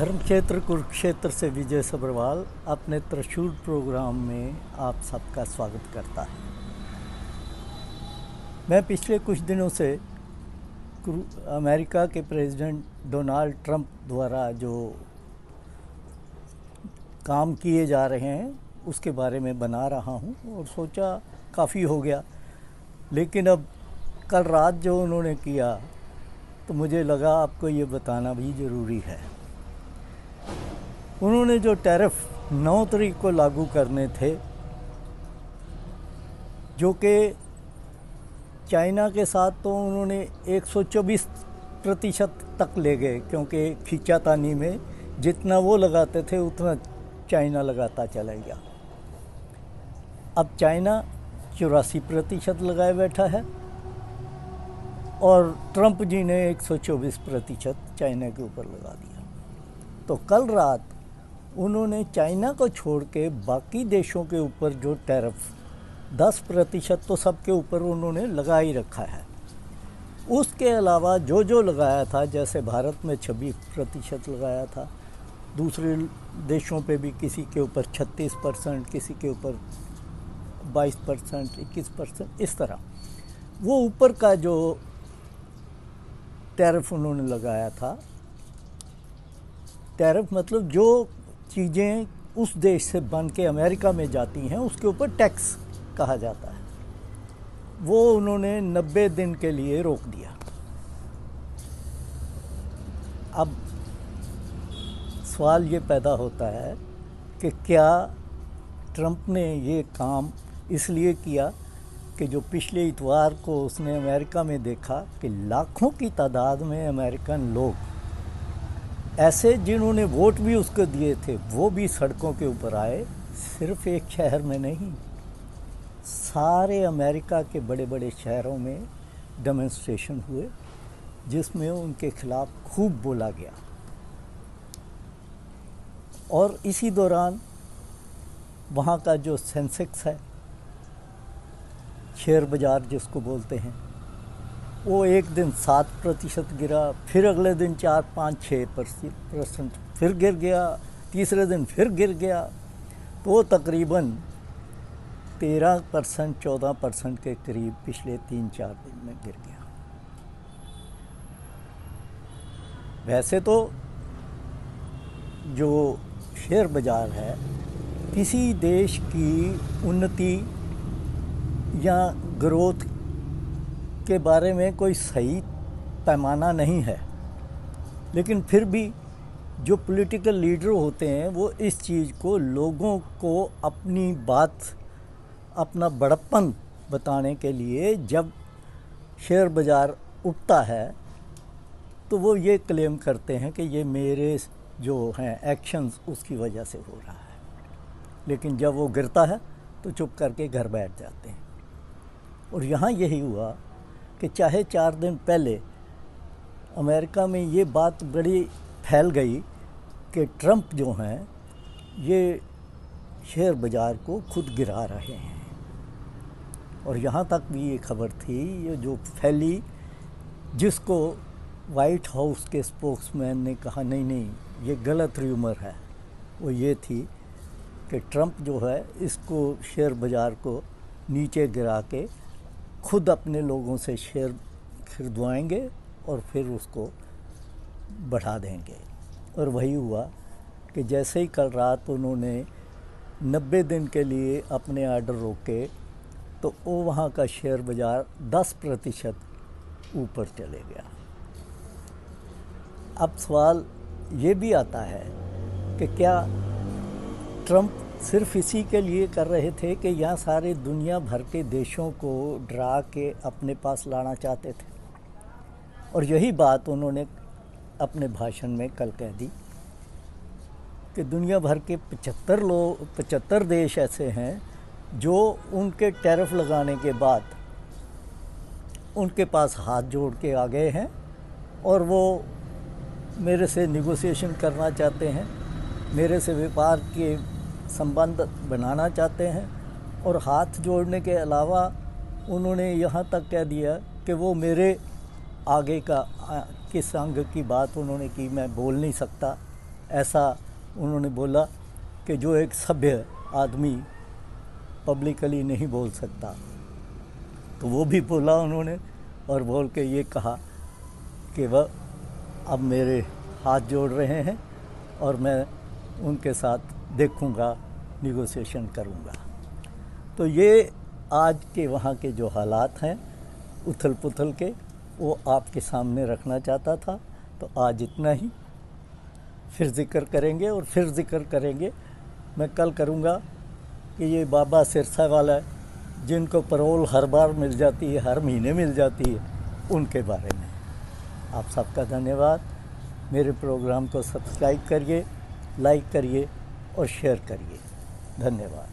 धर्मक्षेत्र कुरुक्षेत्र से विजय सब्रवाल अपने त्रिशूल प्रोग्राम में आप सबका स्वागत करता है। मैं पिछले कुछ दिनों से अमेरिका के प्रेसिडेंट डोनाल्ड ट्रंप द्वारा जो काम किए जा रहे हैं उसके बारे में बना रहा हूं और सोचा काफ़ी हो गया, लेकिन अब कल रात जो उन्होंने किया तो मुझे लगा आपको ये बताना भी ज़रूरी है। उन्होंने जो टैरिफ 9 तारीख को लागू करने थे, जो कि चाइना के साथ तो उन्होंने 124% तक ले गए, क्योंकि खींचातानी में जितना वो लगाते थे उतना चाइना लगाता चला गया। अब चाइना 84% लगाए बैठा है और ट्रंप जी ने 124% चाइना के ऊपर लगा दिया। तो कल रात उन्होंने चाइना को छोड़ के बाकी देशों के ऊपर जो टैरिफ 10% तो सबके ऊपर उन्होंने लगा ही रखा है। उसके अलावा जो जो लगाया था, जैसे भारत में 26% लगाया था, दूसरे देशों पे भी किसी के ऊपर 36%, किसी के ऊपर 22%, 21%, इस तरह वो ऊपर का जो टैरिफ उन्होंने लगाया था, टैरिफ मतलब जो चीज़ें उस देश से बन के अमेरिका में जाती हैं उसके ऊपर टैक्स कहा जाता है, वो उन्होंने 90 दिन के लिए रोक दिया। अब सवाल ये पैदा होता है कि क्या ट्रंप ने ये काम इसलिए किया कि जो पिछले इतवार को उसने अमेरिका में देखा कि लाखों की तादाद में अमेरिकन लोग ऐसे जिन्होंने वोट भी उसको दिए थे वो भी सड़कों के ऊपर आए। सिर्फ एक शहर में नहीं, सारे अमेरिका के बड़े बड़े शहरों में डेमोन्स्ट्रेशन हुए जिसमें उनके खिलाफ खूब बोला गया। और इसी दौरान वहाँ का जो सेंसेक्स है, शेयर बाज़ार जिसको बोलते हैं, वो एक दिन 7% गिरा, फिर अगले दिन 4-5-6% फिर गिर गया, तीसरे दिन फिर गिर गया, तो तकरीबन 13% 14% के करीब पिछले 3-4 दिन में गिर गया। वैसे तो जो शेयर बाज़ार है किसी देश की उन्नति या ग्रोथ के बारे में कोई सही पैमाना नहीं है, लेकिन फिर भी जो पॉलिटिकल लीडर होते हैं वो इस चीज़ को लोगों को अपनी बात, अपना बड़प्पन बताने के लिए जब शेयर बाज़ार उठता है तो वो ये क्लेम करते हैं कि ये मेरे जो हैं एक्शंस उसकी वजह से हो रहा है, लेकिन जब वो गिरता है तो चुप करके घर बैठ जाते हैं। और यहाँ यही हुआ कि चाहे 4 दिन पहले अमेरिका में ये बात बड़ी फैल गई कि ट्रंप जो हैं ये शेयर बाज़ार को खुद गिरा रहे हैं, और यहाँ तक भी ये खबर थी ये जो फैली, जिसको वाइट हाउस के स्पोक्समैन ने कहा नहीं नहीं ये गलत र्यूमर है, वो ये थी कि ट्रंप जो है इसको शेयर बाज़ार को नीचे गिरा के खुद अपने लोगों से शेयर खरीदवाएंगे और फिर उसको बढ़ा देंगे। और वही हुआ कि जैसे ही कल रात उन्होंने 90 दिन के लिए अपने आर्डर रोके तो वो वहाँ का शेयर बाज़ार 10% ऊपर चले गया। अब सवाल ये भी आता है कि क्या ट्रंप सिर्फ इसी के लिए कर रहे थे कि यहाँ सारे दुनिया भर के देशों को डरा के अपने पास लाना चाहते थे? और यही बात उन्होंने अपने भाषण में कल कह दी कि दुनिया भर के 75 देश ऐसे हैं जो उनके टैरिफ लगाने के बाद उनके पास हाथ जोड़ के आ गए हैं और वो मेरे से निगोशिएशन करना चाहते हैं, मेरे से व्यापार के संबंध बनाना चाहते हैं। और हाथ जोड़ने के अलावा उन्होंने यहाँ तक कह दिया कि वो मेरे आगे का किस अंग की बात उन्होंने की मैं बोल नहीं सकता, ऐसा उन्होंने बोला कि जो एक सभ्य आदमी पब्लिकली नहीं बोल सकता, तो वो भी बोला उन्होंने, और बोल के ये कहा कि वह अब मेरे हाथ जोड़ रहे हैं और मैं उनके साथ देखूंगा, निगोशिएशन करूंगा। तो ये आज के वहाँ के जो हालात हैं उथल पुथल के, वो आपके सामने रखना चाहता था। तो आज इतना ही, फिर ज़िक्र करेंगे और फिर ज़िक्र करेंगे। मैं कल करूँगा कि ये बाबा सिरसा वाला जिनको पैरोल हर बार मिल जाती है, हर महीने मिल जाती है, उनके बारे में। आप सबका धन्यवाद। मेरे प्रोग्राम को सब्सक्राइब करिए, लाइक करिए और शेयर करिए। धन्यवाद।